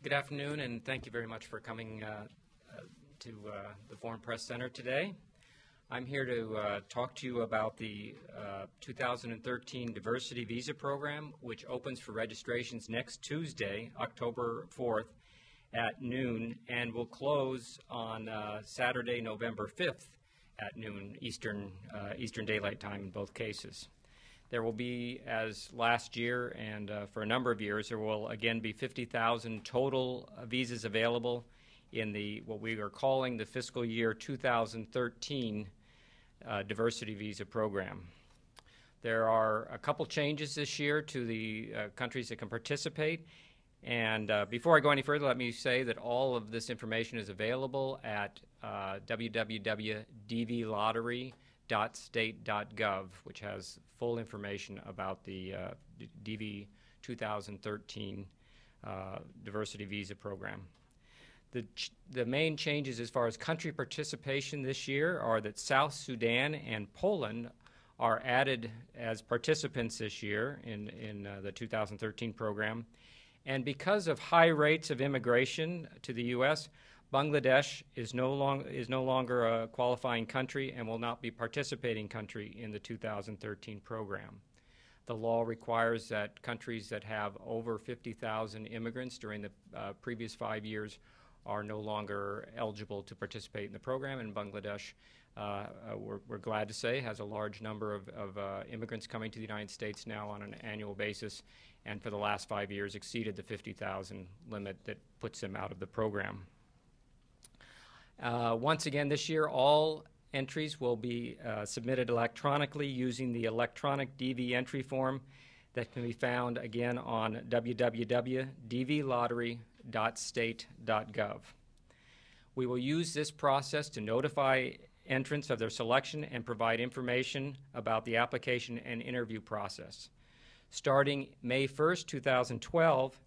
Good afternoon, and thank you very much for coming to the Foreign Press Center today. I'm here to talk to you about the 2013 Diversity Visa Program, which opens for registrations next Tuesday, October 4th at noon, and will close on Saturday, November 5th at noon, Eastern Daylight Time in both cases. There will be, as last year and for a number of years, there will again be 50,000 total visas available in the what we are calling the fiscal year 2013 Diversity Visa Program. There are a couple changes this year to the countries that can participate. And before I go any further, let me say that all of this information is available at www.dvlottery.state.gov, which has full information about the DV 2013 Diversity Visa Program. The main changes as far as country participation this year are that South Sudan and Poland are added as participants this year in the 2013 program. And because of high rates of immigration to the U.S., Bangladesh is no longer a qualifying country and will not be participating country in the 2013 program. The law requires that countries that have over 50,000 immigrants during the previous 5 years are no longer eligible to participate in the program, and Bangladesh, we're glad to say, has a large number of immigrants coming to the United States now on an annual basis, and for the last 5 years exceeded the 50,000 limit that puts them out of the program. Once again this year, all entries will be submitted electronically using the electronic DV entry form that can be found again on www.dvlottery.state.gov. We will use this process to notify entrants of their selection and provide information about the application and interview process. Starting May 1st, 2012,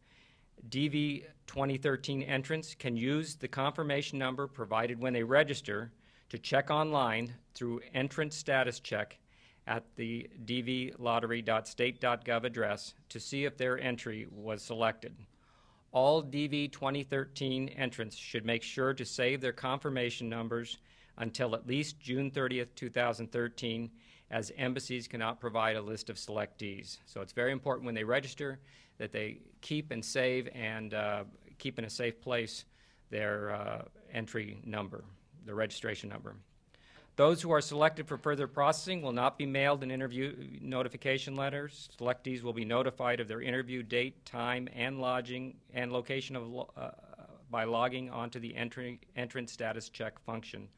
DV 2013 entrants can use the confirmation number provided when they register to check online through Entrant Status Check at the dvlottery.state.gov address to see if their entry was selected. All DV 2013 entrants should make sure to save their confirmation numbers until at least June 30th, 2013, as embassies cannot provide a list of selectees. So it's very important when they register that they keep and save and keep in a safe place their entry number, the registration number. Those who are selected for further processing will not be mailed an interview notification letters. Selectees will be notified of their interview date, time, and lodging and location of by logging onto the entrant status check function.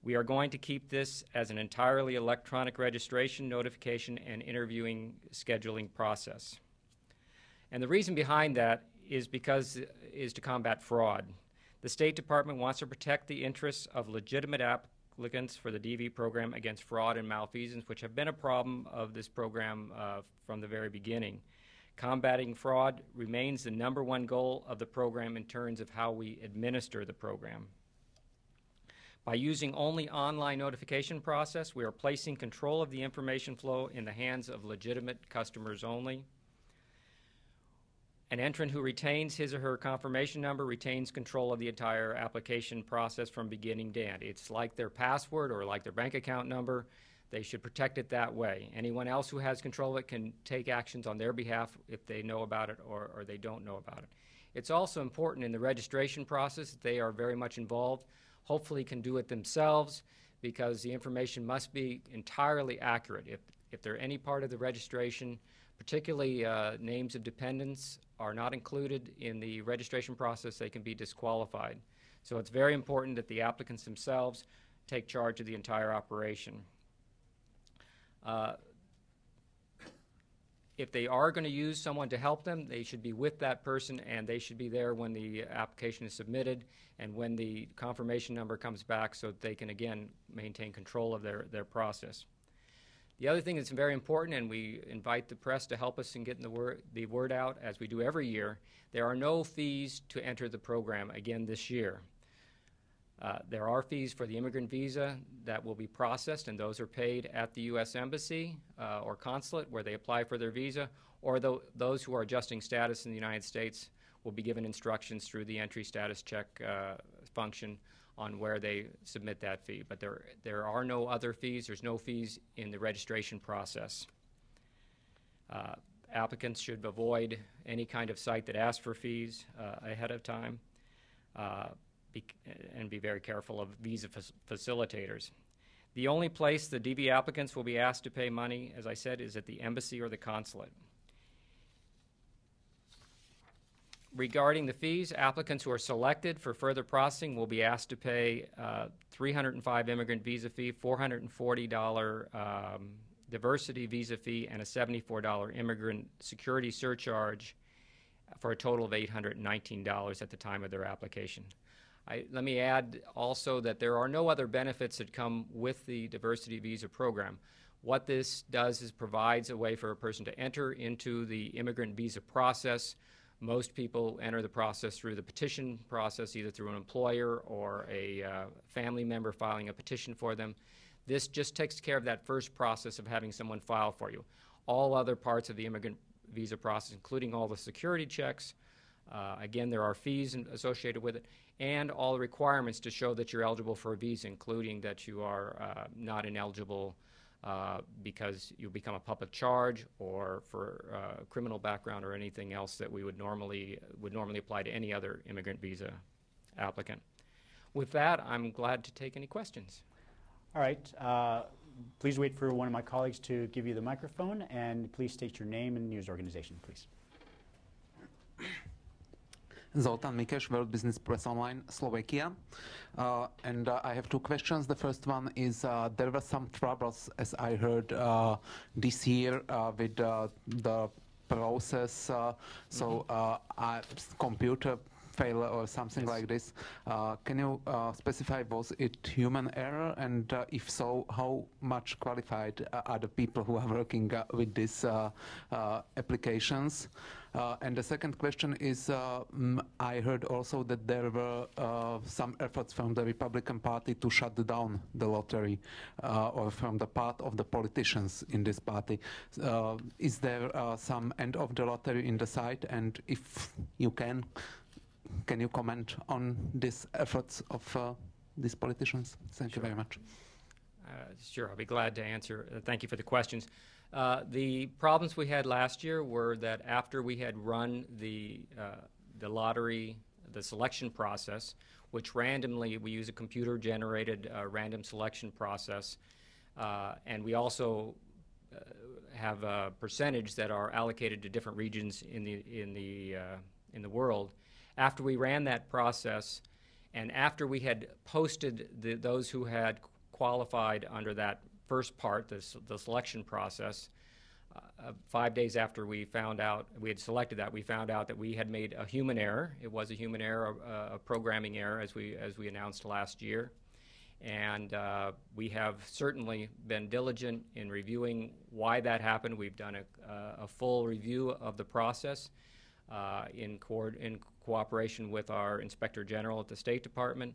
We are going to keep this as an entirely electronic registration, notification, and interviewing scheduling process. And the reason behind that is to combat fraud. The State Department wants to protect the interests of legitimate applicants for the DV program against fraud and malfeasance, which have been a problem of this program from the very beginning. Combating fraud remains the #1 goal of the program in terms of how we administer the program. By using only online notification process, we are placing control of the information flow in the hands of legitimate customers only. An entrant who retains his or her confirmation number retains control of the entire application process from beginning to end. It's like their password or like their bank account number. They should protect it that way. Anyone else who has control of it can take actions on their behalf if they know about it or they don't know about it. It's also important in the registration process that they are very much involved. Hopefully can do it themselves because the information must be entirely accurate. If there are any part of the registration, particularly names of dependents, are not included in the registration process, they can be disqualified. So it's very important that the applicants themselves take charge of the entire operation. If they are going to use someone to help them, they should be with that person and they should be there when the application is submitted and when the confirmation number comes back so that they can again maintain control of their process. The other thing that's very important, and we invite the press to help us in getting the word out as we do every year, there are no fees to enter the program again this year. There are fees for the immigrant visa that will be processed, and those are paid at the U.S. Embassy or consulate where they apply for their visa, or those who are adjusting status in the United States will be given instructions through the entry status check function on where they submit that fee. But there are no other fees. There's no fees in the registration process. Applicants should avoid any kind of site that asks for fees ahead of time and be very careful of visa facilitators. The only place the DV applicants will be asked to pay money, as I said, is at the embassy or the consulate. Regarding the fees, applicants who are selected for further processing will be asked to pay $305 immigrant visa fee, $440 diversity visa fee, and a $74 immigrant security surcharge for a total of $819 at the time of their application. Let me add also that there are no other benefits that come with the diversity visa program. What this does is provides a way for a person to enter into the immigrant visa process. Most people enter the process through the petition process, either through an employer or a family member filing a petition for them. This just takes care of that first process of having someone file for you. All other parts of the immigrant visa process, including all the security checks, again, there are fees associated with it, and all the requirements to show that you're eligible for a visa, including that you are not ineligible because you become a public charge or for criminal background or anything else that we would normally apply to any other immigrant visa applicant. With that, I'm glad to take any questions. All right. Please wait for one of my colleagues to give you the microphone, and please state your name and news organization, please. Zoltán Mikes, World Business Press Online, Slovakia. And I have two questions. The first one is there were some troubles, as I heard, this year with the process. Computer failure or something like this. Can you specify, was it human error? And if so, how much qualified are the people who are working with these applications? And the second question is, I heard also that there were some efforts from the Republican Party to shut down the lottery, or from the part of the politicians in this party. Is there some end of the lottery in the sight? And if you can you comment on these efforts of these politicians? Thank you very much. Sure, I'll be glad to answer. Thank you for the questions. The problems we had last year were that after we had run the lottery, the selection process, which randomly, we use a computer-generated random selection process, and we also have a percentage that are allocated to different regions in the world. After we ran that process, and after we had posted those who had qualified under that first part, the selection process, 5 days after we found out, we had selected that, we found out that we had made a human error. It was a human error, a programming error, as we announced last year. And we have certainly been diligent in reviewing why that happened. We've done a full review of the process in cooperation with our Inspector General at the State Department.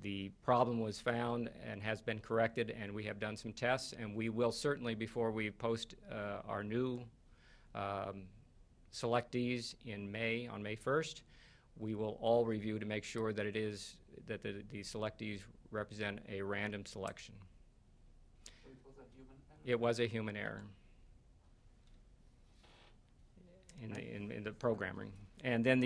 The problem was found and has been corrected, and we have done some tests, and we will certainly, before we post our new selectees in May, on May 1st, we will all review to make sure that the selectees represent a random selection. So it was a human error? It was a human error in the programming. And then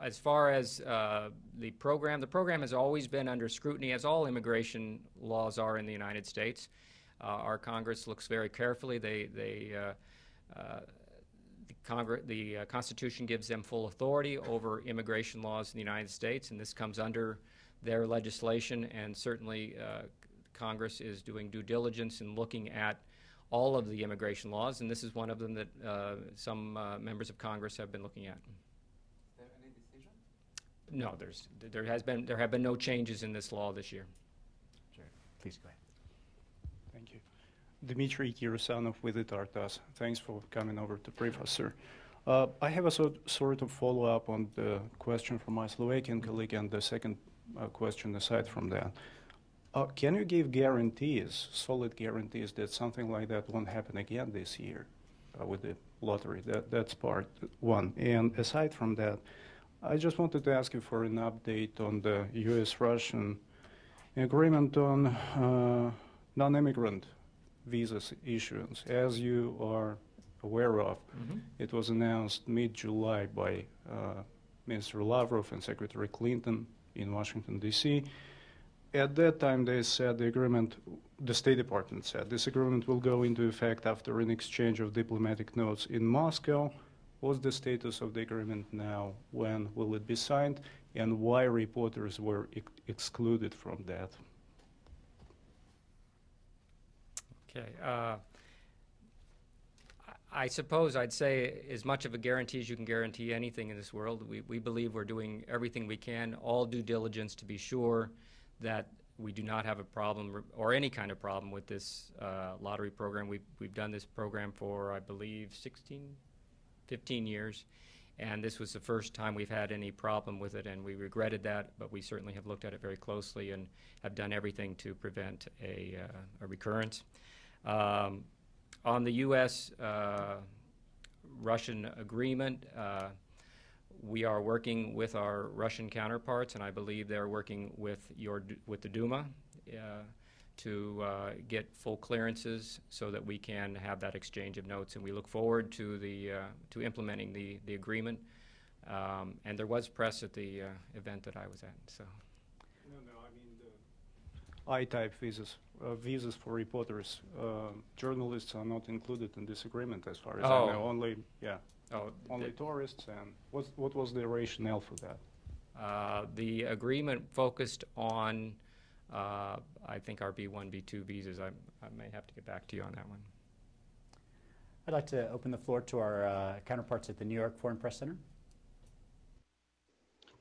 as far as the program has always been under scrutiny, as all immigration laws are in the United States. Our Congress looks very carefully. The Constitution gives them full authority over immigration laws in the United States, and this comes under their legislation. And certainly, Congress is doing due diligence in looking at all of the immigration laws, and this is one of them that some members of Congress have been looking at. Is there any decision? No, there have been no changes in this law this year. Sure. Please go ahead. Thank you. Dmitry Kirusanov with Itartas. Thanks for coming over to brief us, sir. I have a sort of follow-up on the question from my Slovakian colleague and the second question aside from that. Can you give guarantees, solid guarantees, that something like that won't happen again this year? with the lottery. That's part one. And aside from that, I just wanted to ask you for an update on the U.S.-Russian agreement on non-immigrant visas issuance. As you are aware of, it was announced mid-July by Mr. Lavrov and Secretary Clinton in Washington, D.C. At that time, they said the State Department said, this agreement will go into effect after an exchange of diplomatic notes in Moscow. What's the status of the agreement now? When will it be signed? And why reporters were excluded from that? Okay. I suppose I'd say as much of a guarantee as you can guarantee anything in this world. We believe we're doing everything we can, all due diligence to be sure that we do not have a problem or any kind of problem with this lottery program. We've done this program for, I believe, 15 years, and this was the first time we've had any problem with it, and we regretted that, but we certainly have looked at it very closely and have done everything to prevent a recurrence. On the U.S.-Russian agreement, we are working with our Russian counterparts, and I believe they're working with the Duma to get full clearances so that we can have that exchange of notes. And we look forward to implementing the agreement. And there was press at the event that I was at. So. No, I mean the I-type visas. Visas for reporters. Journalists are not included in this agreement, as far as I know. Only tourists. And what was the rationale for that? The agreement focused on, I think, our B1, B2 visas. I may have to get back to you on that one. I'd like to open the floor to our counterparts at the New York Foreign Press Center.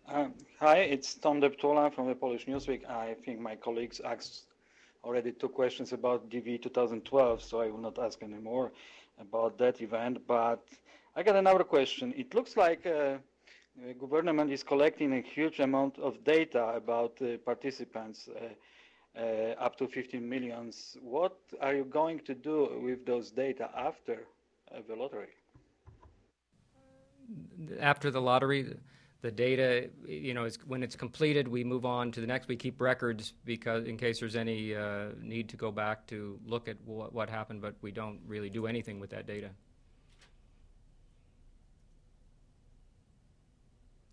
Hi, it's Tom Deptola from the Polish Newsweek. I think my colleagues asked already 2 questions about DV 2012, so I will not ask any more about that event. But I got another question. It looks like the government is collecting a huge amount of data about participants, up to 15 million. What are you going to do with those data after the lottery? After the lottery, the data, when it's completed, we move on to the next. We keep records because in case there's any need to go back to look at what happened, but we don't really do anything with that data.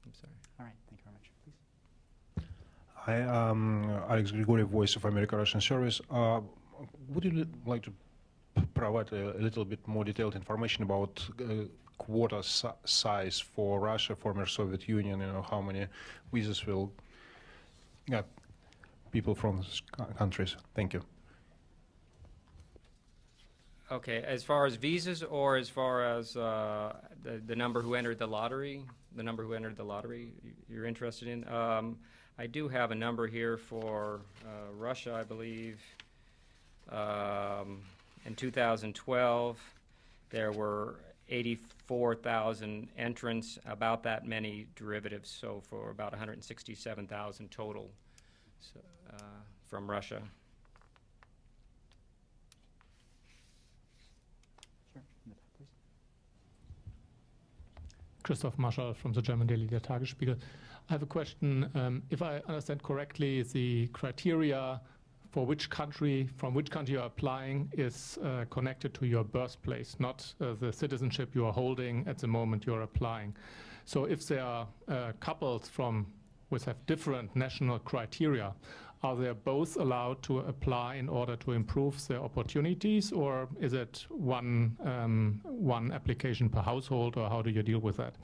I'm sorry. All right, thank you very much. Please. Hi, Alex Grigoriev, Voice of America Russian Service. Would you like to provide a little bit more detailed information about quota size for Russia, former Soviet Union? How many visas will get people from countries? Thank you. Okay, as far as visas or as far as the number who entered the lottery, you're interested in? I do have a number here for Russia, I believe. In 2012, there were 84,000 entrants, about that many derivatives, so for about 167,000 total from Russia. Sure, in the back, please. Christoph Marschall from the German daily Der Tagesspiegel. I have a question. If I understand correctly, the criteria for from which country you're applying is connected to your birthplace, not the citizenship you are holding at the moment you're applying. So if there are couples which have different national criteria, are they both allowed to apply in order to improve their opportunities, or is it one application per household, or how do you deal with that?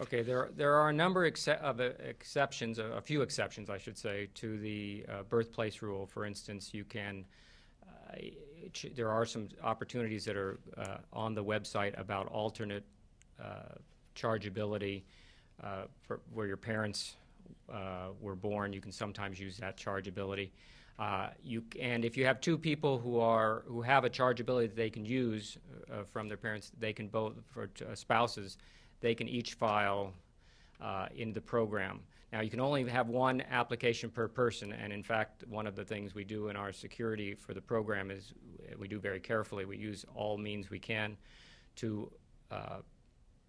Okay, there are a number of exceptions, a few exceptions, I should say, to the birthplace rule. For instance, you can. There are some opportunities that are on the website about alternate chargeability where your parents were born. You can sometimes use that chargeability. And if you have two people who have a chargeability that they can use from their parents, they can both, for spouses, they can each file in the program. Now, you can only have one application per person, and in fact, one of the things we do in our security for the program is we do very carefully. We use all means we can to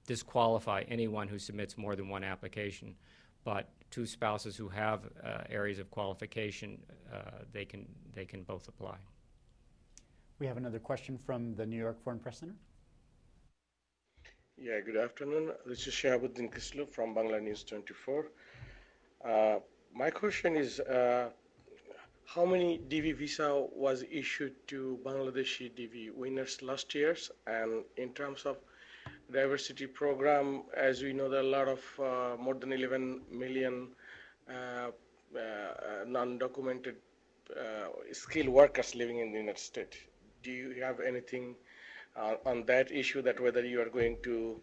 disqualify anyone who submits more than one application. But two spouses who have areas of qualification, they can both apply. We have another question from the New York Foreign Press Center. Yeah, good afternoon. This is Shahabuddin Kislu from Bangla News 24. My question is, how many DV visa was issued to Bangladeshi DV winners last year? And in terms of diversity program, as we know, there are a lot of more than 11 million non-documented skilled workers living in the United States. Do you have anything on that issue, that whether you are going to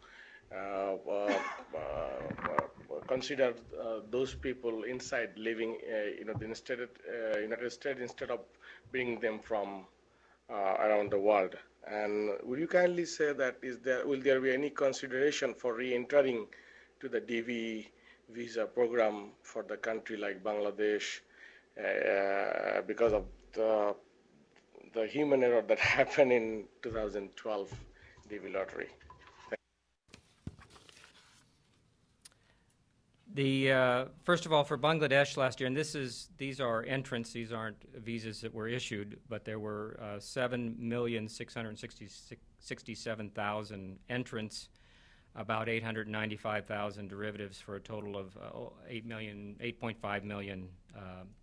consider those people inside living the United States instead of bringing them from around the world? And will you kindly say that will there be any consideration for re-entering to the DV visa program for the country like Bangladesh because of the human error that happened in 2012 DV lottery? First of all, for Bangladesh last year, and these are entrants, these aren't visas that were issued, but there were 7,667,000 entrants, about 895,000 derivatives, for a total of 8.5 million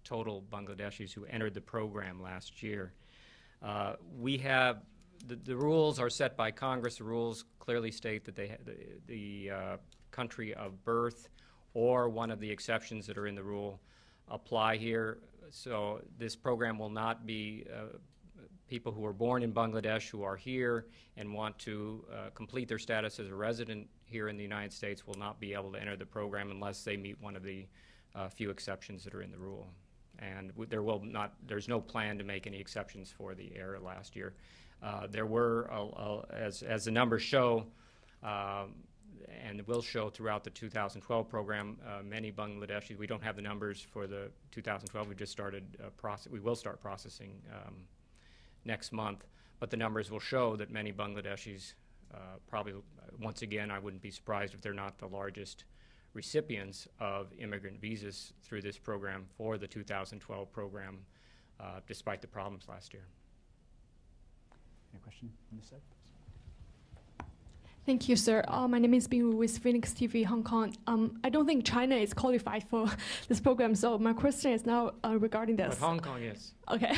total Bangladeshis who entered the program last year. We have the rules are set by Congress. The rules clearly state that the country of birth or one of the exceptions that are in the rule apply here. So this program will not be people who are born in Bangladesh who are here and want to complete their status as a resident here in the United States will not be able to enter the program unless they meet one of the few exceptions that are in the rule. And there's no plan to make any exceptions for the error last year. There were, as the numbers show, and will show throughout the 2012 program, many Bangladeshis. We don't have the numbers for the 2012. We just started we will start processing next month, but the numbers will show that many Bangladeshis probably, once again, I wouldn't be surprised if they're not the largest recipients of immigrant visas through this program for the 2012 program, despite the problems last year. Any question on this side? Thank you, sir. My name is Bing Wu with Phoenix TV Hong Kong. I don't think China is qualified for this program, so my question is now regarding this. But Hong Kong is. Okay.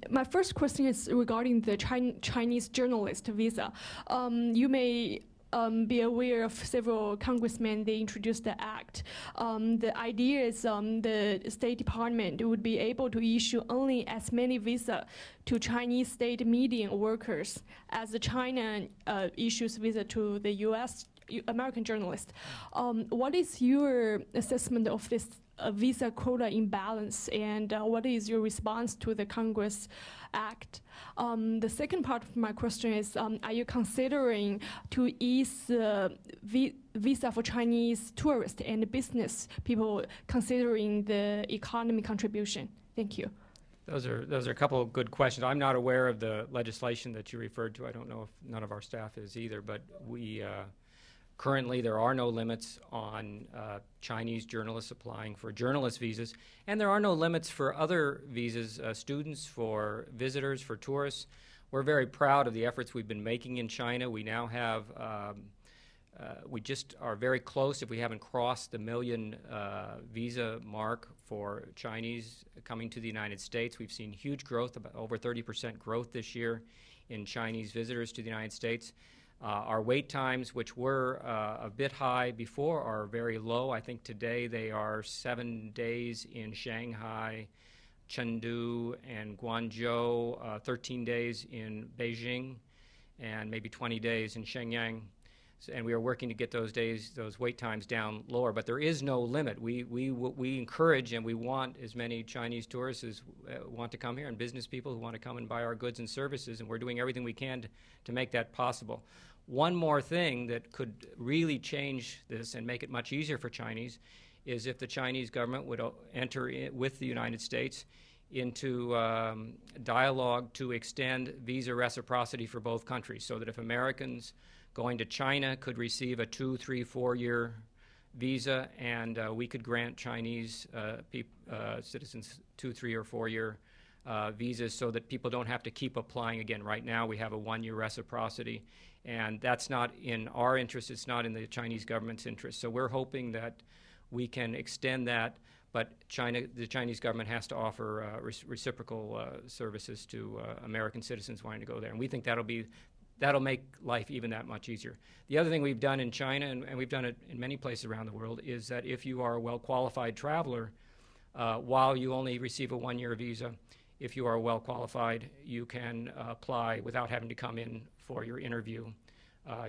My first question is regarding the Chinese journalist visa. You may be aware of several congressmen, they introduced the act. The idea is the State Department would be able to issue only as many visa to Chinese state media workers as the China issues visa to the U.S. American journalists. What is your assessment of this visa quota imbalance, and what is your response to the Congress Act? The second part of my question is, are you considering to ease visa for Chinese tourists and business people considering the economy contribution? Thank you. Those are a couple of good questions. I'm not aware of the legislation that you referred to. I don't know if none of our staff is either, but we currently there are no limits on Chinese journalists applying for journalist visas, and there are no limits for other visas, students, for visitors, for tourists. We're very proud of the efforts we've been making in China. We now have we just are very close, if we haven't crossed the million visa mark for Chinese coming to the United States. We've seen huge growth, about over 30% growth this year in Chinese visitors to the United States. Our wait times, which were a bit high before, are very low. I think today they are 7 days in Shanghai, Chengdu, and Guangzhou, 13 days in Beijing, and maybe 20 days in Shenyang. And we are working to get those wait times down lower. But there is no limit. We encourage and we want as many Chinese tourists as want to come here, and business people who want to come and buy our goods and services, and we're doing everything we can to make that possible. One more thing that could really change this and make it much easier for Chinese is if the Chinese government would enter with the United States into dialogue to extend visa reciprocity for both countries, so that if Americans going to China could receive a 2, 3, 4-year visa, and we could grant Chinese citizens 2, 3, or 4-year visas, so that people don't have to keep applying again. Right now we have a 1-year reciprocity, and that's not in our interest. It's not in the Chinese government's interest. So we're hoping that we can extend that, but the Chinese government has to offer reciprocal services to American citizens wanting to go there, and we think that'll make life even that much easier. The other thing we've done in China, and we've done it in many places around the world, is that if you are a well-qualified traveler, while you only receive a 1-year visa, if you are well-qualified, you can apply without having to come in for your interview.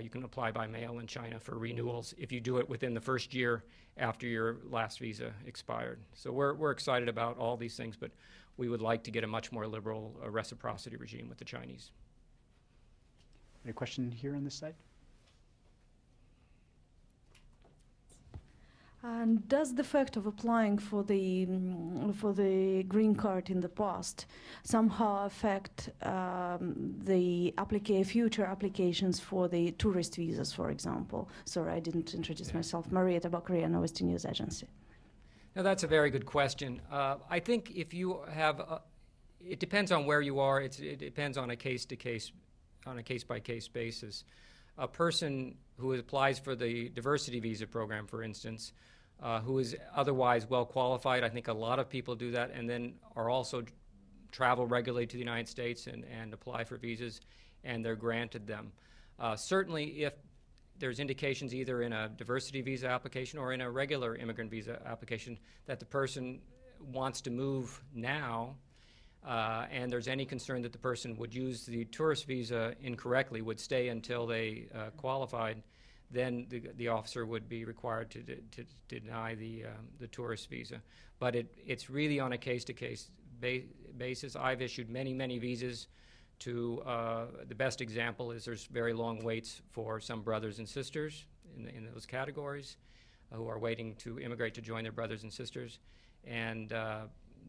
You can apply by mail in China for renewals if you do it within the first year after your last visa expired. So we're excited about all these things, but we would like to get a much more liberal reciprocity regime with the Chinese. Any question here on this side? And does the fact of applying for the green card in the past somehow affect the future applications for the tourist visas, for example? Sorry, I didn't introduce myself. Maria Tabakaria, Novosti News Agency. Now, that's a very good question. I think if you have, it depends on where you are. It depends on a case-by-case basis. A person who applies for the diversity visa program, for instance, who is otherwise well qualified, I think a lot of people do that, and then are also travel regularly to the United States and apply for visas, and they're granted them. Certainly, if there's indications either in a diversity visa application or in a regular immigrant visa application that the person wants to move now, and there's any concern that the person would use the tourist visa incorrectly, would stay until they qualified, then the officer would be required to deny the tourist visa. But it's really on a case-to-case basis. I've issued many visas to, the best example is there's very long waits for some brothers and sisters in those categories who are waiting to immigrate to join their brothers and sisters. And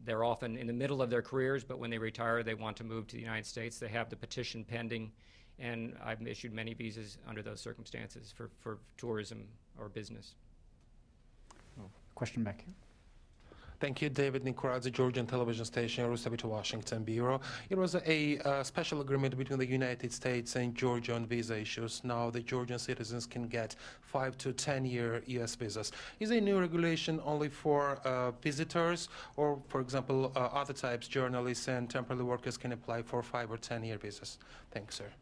they're often in the middle of their careers, but when they retire, they want to move to the United States. They have the petition pending, and I've issued many visas under those circumstances for tourism or business. Question back here. Thank you, David Nikoradze, Georgian television station, Rustavich, Washington Bureau. It was a special agreement between the United States and Georgia on visa issues. Now the Georgian citizens can get 5 to 10-year U.S. visas. Is a new regulation only for visitors, or, for example, other types, journalists and temporary workers, can apply for 5 or 10-year visas? Thanks, sir.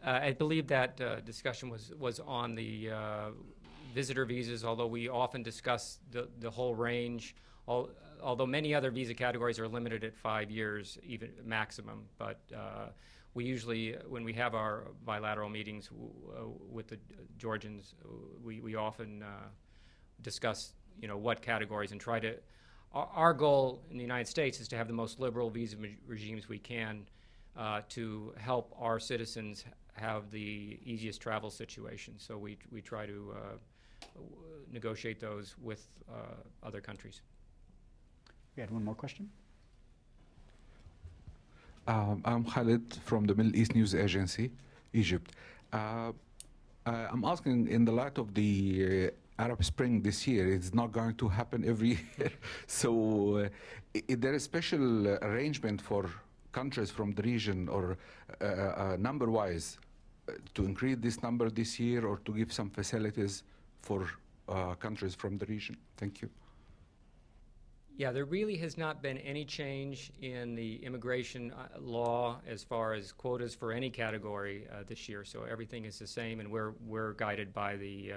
I believe that discussion was on the visitor visas, although we often discuss the whole range. Although many other visa categories are limited at 5 years, even maximum. But we usually, when we have our bilateral meetings with the Georgians, we often discuss, what categories and try to. Our goal in the United States is to have the most liberal visa regimes we can to help our citizens have the easiest travel situation. So we try to negotiate those with other countries. We had one more question. I'm Khalid from the Middle East News Agency, Egypt. I'm asking, in the light of the Arab Spring this year, it's not going to happen every year. So is there a special arrangement for countries from the region, or number-wise, to increase this number this year, or to give some facilities for countries from the region? Thank you. Yeah, there really has not been any change in the immigration law as far as quotas for any category this year. So everything is the same, and we're guided by the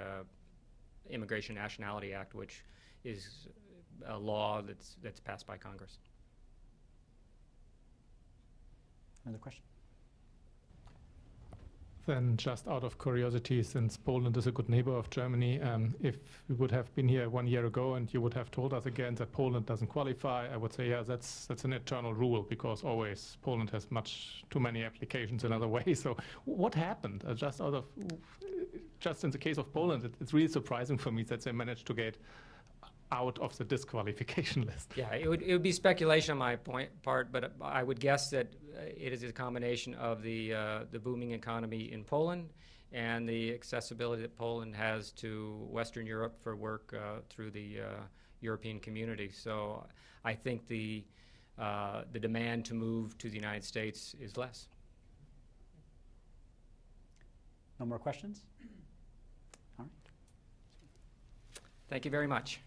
Immigration Nationality Act, which is a law that's passed by Congress. Another question? Then, just out of curiosity, since Poland is a good neighbor of Germany, if we would have been here 1 year ago and you would have told us again that Poland doesn't qualify, I would say, yeah, that's an eternal rule, because always Poland has much too many applications in other ways. So what happened? Just in the case of Poland, it's really surprising for me that they managed to get out of the disqualification list. Yeah, it would be speculation on my part, but I would guess that it is a combination of the booming economy in Poland and the accessibility that Poland has to Western Europe for work through the European community. So I think the demand to move to the United States is less. No more questions? All right. Thank you very much.